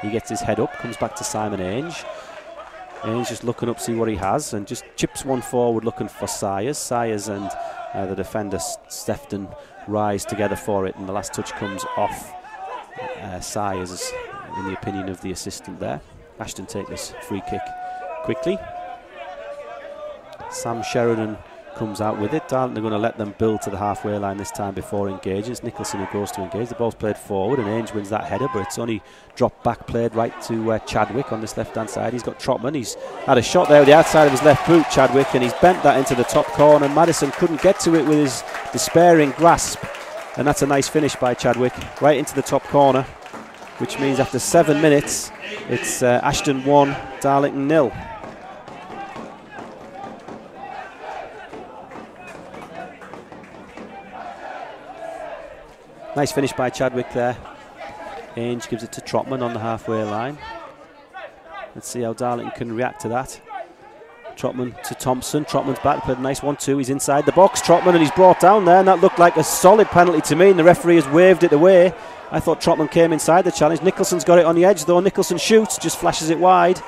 He gets his head up, comes back to Simon Ainge. Ainge just looking up, see what he has, and just chips one forward looking for Sayers. Sayers and the defender Stefton rise together for it, and the last touch comes off Sayers, in the opinion of the assistant there. Ashton take this free kick quickly. Sam Sheridan comes out with it. Darlington are going to let them build to the halfway line this time before engaging. It's Nicholson who goes to engage. The ball's played forward and Ainge wins that header, but it's only dropped back, played right to Chadwick on this left-hand side. He's got Trotman. He's had a shot there with the outside of his left boot, Chadwick, and he's bent that into the top corner. Madison couldn't get to it with his despairing grasp, and that's a nice finish by Chadwick, right into the top corner, which means after 7 minutes, it's Ashton 1, Darlington 0. Nice finish by Chadwick there. Ainge gives it to Trotman on the halfway line. Let's see how Darlington can react to that. Trotman to Thompson. Trotman's back, played a nice 1-2. He's inside the box. Trotman, and he's brought down there, and that looked like a solid penalty to me, and the referee has waved it away. I thought Trotman came inside the challenge. Nicholson's got it on the edge though. Nicholson shoots, just flashes it wide.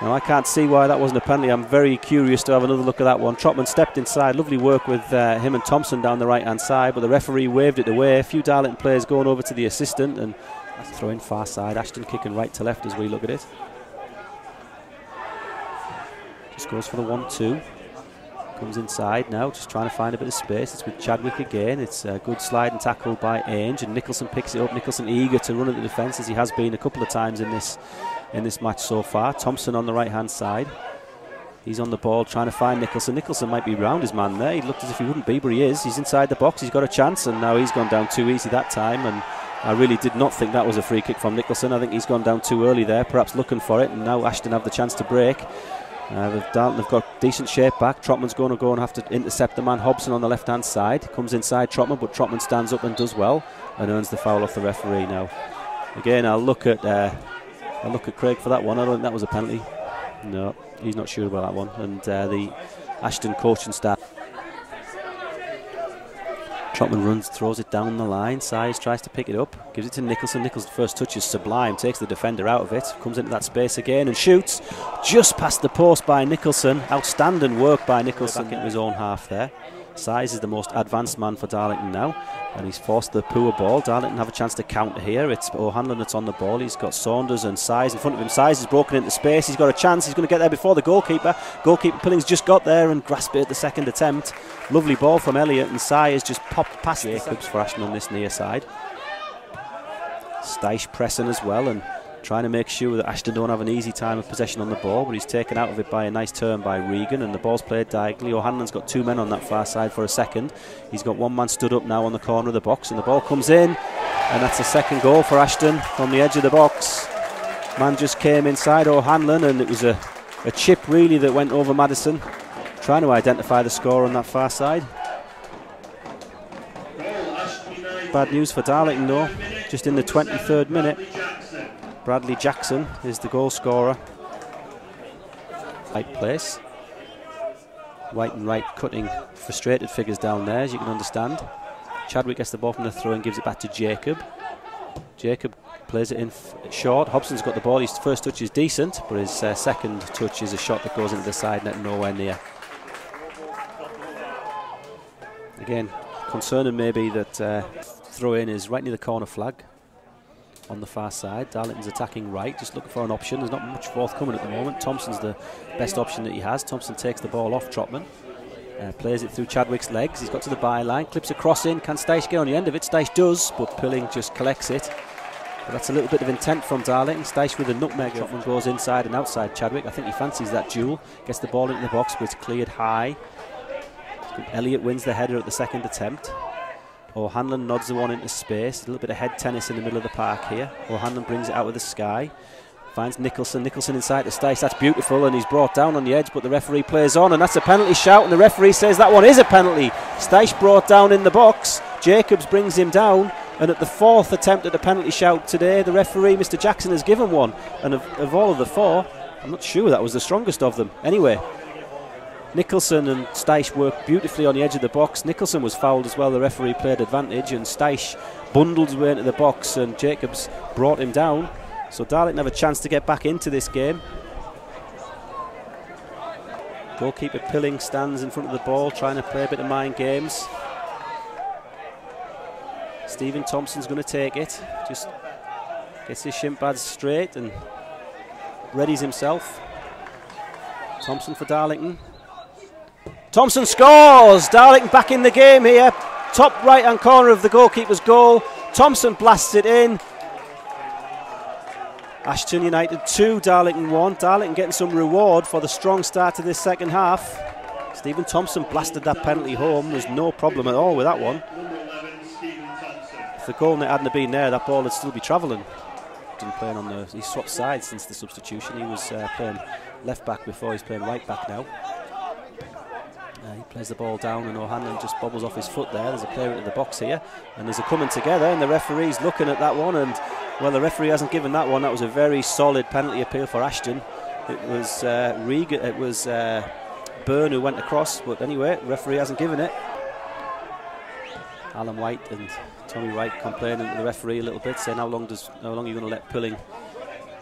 Now I can't see why that wasn't a penalty. I'm very curious to have another look at that one. Trotman stepped inside, lovely work with him and Thompson down the right hand side, but the referee waved it away. A few Darlington players going over to the assistant, and that's a throw in far side. Ashton kicking right to left as we look at it. Just goes for the 1-2. Comes inside now, just trying to find a bit of space. It's with Chadwick again. It's a good slide and tackle by Ainge, and Nicholson picks it up. Nicholson eager to run at the defence, as he has been a couple of times in this match so far. Thompson on the right hand side. He's on the ball trying to find Nicholson. Nicholson might be round his man there. He looked as if he wouldn't be, but he is. He's inside the box. He's got a chance, and now he's gone down too easy that time, and I really did not think that was a free kick from Nicholson. I think he's gone down too early there, perhaps looking for it, and now Ashton have the chance to break. Darlington have got decent shape back. Trotman's going to go and have to intercept the man. Hobson on the left hand side comes inside Trotman, but Trotman stands up and does well and earns the foul off the referee. Now again, I'll look at Craig for that one. I don't think that was a penalty. No, he's not sure about that one. And the Ashton coaching staff. Trotman runs, throws it down the line. Sayers tries to pick it up, gives it to Nicholson. Nicholson's first touch is sublime, takes the defender out of it, comes into that space again and shoots just past the post by Nicholson. Outstanding work by Nicholson back into his own half there. Sayers is the most advanced man for Darlington now, and he's forced the poor ball. Darlington have a chance to counter here. It's O'Hanlon that's on the ball. He's got Saunders and Sayers in front of him. Sayers is broken into space. He's got a chance. He's going to get there before the goalkeeper. Goalkeeper Pillings just got there and grasped it at the second attempt. Lovely ball from Elliott, and Sayers just popped past Jacobs for Ashton on this near side. Steisch pressing as well and trying to make sure that Ashton don't have an easy time of possession on the ball, but he's taken out of it by a nice turn by Regan, and the ball's played diagonally. O'Hanlon's got two men on that far side for a second. He's got one man stood up now on the corner of the box, and the ball comes in, and that's the second goal for Ashton from the edge of the box. Man just came inside O'Hanlon, and it was a chip really that went over Madison, trying to identify the score on that far side. Bad news for Darlington though, just in the 23rd minute. Bradley Jackson is the goal scorer. Right place. White and Wright cutting frustrated figures down there, as you can understand. Chadwick gets the ball from the throw and gives it back to Jacob. Jacob plays it in short. Hobson's got the ball. His first touch is decent, but his second touch is a shot that goes into the side net, nowhere near. Again, concerning maybe that throw in is right near the corner flag on the far side. Darlington's attacking right, just looking for an option. There's not much forthcoming at the moment. Thompson's the best option that he has. Thompson takes the ball off Trotman, plays it through Chadwick's legs. He's got to the byline, clips across in. Can Steisch get on the end of it? Steisch does, but Pilling just collects it. But that's a little bit of intent from Darlington. Steisch with a nutmeg. Trotman goes inside and outside Chadwick. I think he fancies that duel. Gets the ball into the box, but it's cleared high. Elliott wins the header at the second attempt. O'Hanlon nods the one into space. A little bit of head tennis in the middle of the park here. O'Hanlon brings it out of the sky. Finds Nicholson. Nicholson inside to Steisch. That's beautiful, and he's brought down on the edge, but the referee plays on, and that's a penalty shout, and the referee says that one is a penalty. Steisch brought down in the box. Jacobs brings him down, and at the fourth attempt at a penalty shout today, the referee, Mr. Jackson, has given one. And of all of the four, I'm not sure that was the strongest of them. Anyway, Nicholson and Steisch worked beautifully on the edge of the box. Nicholson was fouled as well. The referee played advantage, and Steisch bundled his way into the box, and Jacobs brought him down. So Darlington have a chance to get back into this game. Goalkeeper Pilling stands in front of the ball, trying to play a bit of mind games. Stephen Thompson's going to take it. Just gets his shin pads straight and readies himself. Thompson for Darlington. Thompson scores! Darlington back in the game here. Top right hand corner of the goalkeeper's goal. Thompson blasts it in. Ashton United 2, Darlington 1. Darlington getting some reward for the strong start to this second half. Stephen Thompson blasted that penalty home. There's no problem at all with that one. If the goal net hadn't been there, that ball would still be travelling. He swapped sides since the substitution. He was playing left back before. He's playing right back now. He plays the ball down, and O'Hanlon just bobbles off his foot there. There's a player into the box here, and there's a coming together, and the referee's looking at that one, and well, the referee hasn't given that one. That was a very solid penalty appeal for Ashton. It was Byrne who went across, but anyway, the referee hasn't given it. Alan White and Tommy Wright complaining to the referee a little bit, saying how long are you going to let Pilling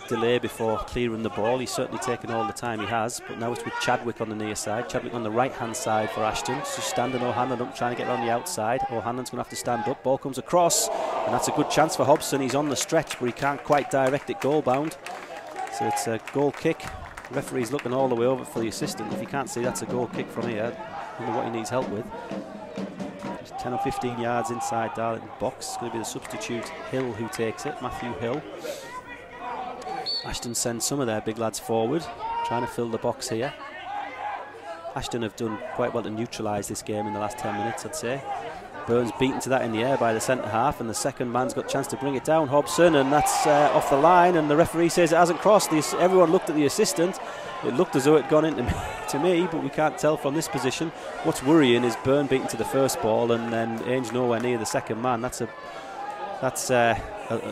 delay before clearing the ball. He's certainly taken all the time he has, but now it's with Chadwick on the near side. Chadwick on the right hand side for Ashton. It's just standing O'Hanlon up, trying to get on the outside. O'Hanlon's going to have to stand up. Ball comes across, and that's a good chance for Hobson. He's on the stretch, but he can't quite direct it goal bound. So it's a goal kick. The referee's looking all the way over for the assistant. If he can't see that's a goal kick from here, I don't know what he needs help with. Just 10 or 15 yards inside Darlington box. It's going to be the substitute Hill who takes it, Matthew Hill. Ashton sends some of their big lads forward, trying to fill the box here. Ashton have done quite well to neutralise this game in the last 10 minutes, I'd say. Burns beaten to that in the air by the centre half, and the second man's got a chance to bring it down, Hobson, and that's off the line, and the referee says it hasn't crossed. Everyone looked at the assistant. It looked as though it had gone into to me, but we can't tell from this position. What's worrying is Byrne beaten to the first ball, and then Ainge nowhere near the second man. That's a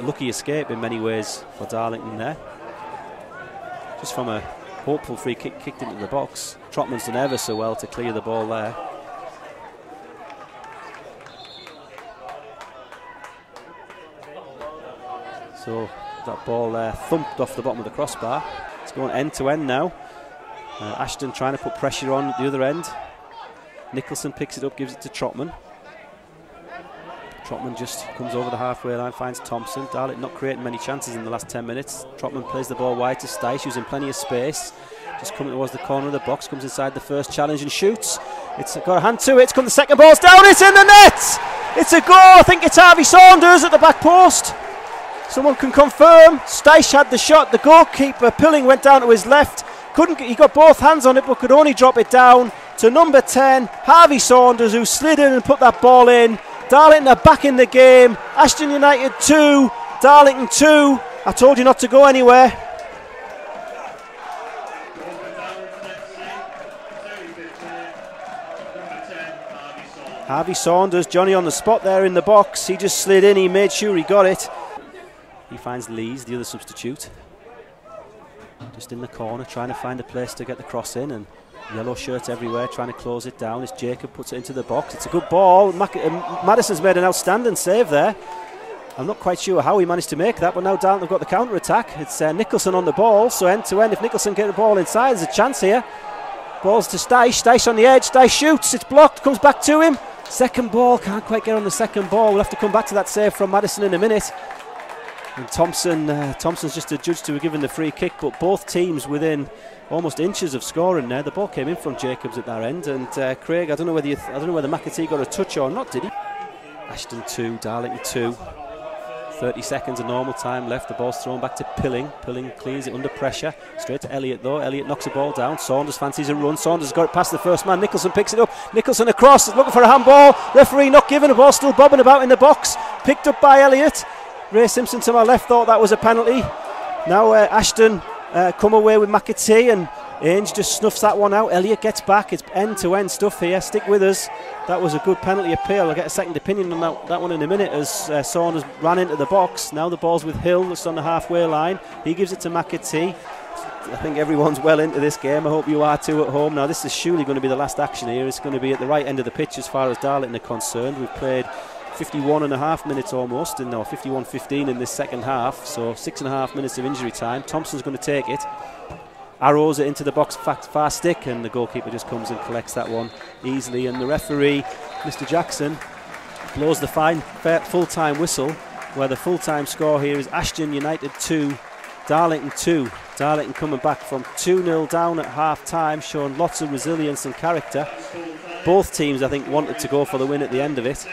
lucky escape in many ways for Darlington there. Just from a hopeful free kick kicked into the box. Trotman's done ever so well to clear the ball there. So that ball thumped off the bottom of the crossbar. It's going end to end now. Ashton trying to put pressure on at the other end. Nicholson picks it up, gives it to Trotman. Trotman just comes over the halfway line, finds Thompson. Darlington not creating many chances in the last 10 minutes. Trotman plays the ball wide to Steisch, who's in plenty of space. Just coming towards the corner of the box, comes inside the first challenge and shoots. It's got a hand to it, it's come the second ball's down, it's in the net! It's a goal, I think it's Harvey Saunders at the back post. Someone can confirm. Steisch had the shot, the goalkeeper Pilling went down to his left. He got both hands on it, but could only drop it down to number 10, Harvey Saunders, who slid in and put that ball in. Darlington are back in the game. Ashton United 2, Darlington 2. I told you not to go anywhere. Harvey Saunders, Johnny on the spot there in the box. He just slid in, he made sure he got it. He finds Lees, the other substitute. Just in the corner, trying to find a place to get the cross in, and yellow shirts everywhere, trying to close it down. As Jacob puts it into the box, it's a good ball. Madison's made an outstanding save there. I'm not quite sure how he managed to make that, but now Darlington have got the counter attack. It's Nicholson on the ball, so end to end. If Nicholson get the ball inside, there's a chance here. Ball's to Steisch. Steisch on the edge. Steisch shoots. It's blocked. Comes back to him. Second ball. Can't quite get on the second ball. We'll have to come back to that save from Madison in a minute. And Thompson's just adjudged to have given the free kick, but both teams within almost inches of scoring there. The ball came in from Jacobs at their end, and Craig, I don't know whether McAtee got a touch or not, did he? Ashton 2, Darlington 2. 30 seconds of normal time left. The ball's thrown back to Pilling. Pilling clears it under pressure. Straight to Elliott though. Elliott knocks the ball down. Saunders fancies a run. Saunders has got it past the first man. Nicholson picks it up. Nicholson across, looking for a handball. Referee not giving. The ball still bobbing about in the box. Picked up by Elliott. Ray Simpson to my left thought that was a penalty. Now Ashton come away with McAtee, and Ainge just snuffs that one out. Elliott gets back. It's end-to-end stuff here. Stick with us. That was a good penalty appeal. I'll get a second opinion on that one in a minute as Saunders ran into the box. Now the ball's with Hill, just on the halfway line. He gives it to McAtee. I think everyone's well into this game. I hope you are too at home. Now, this is surely going to be the last action here. It's going to be at the right end of the pitch as far as Darlington are concerned. We've played 51.5 minutes almost, and now 51-15 in this second half, so 6.5 minutes of injury time. Thompson's going to take it, arrows it into the box far stick, and the goalkeeper just comes and collects that one easily. And the referee, Mr. Jackson, blows the full-time whistle, where the full-time score here is Ashton United 2, Darlington 2. Darlington coming back from 2-0 down at half-time, showing lots of resilience and character. Both teams, I think, wanted to go for the win at the end of it.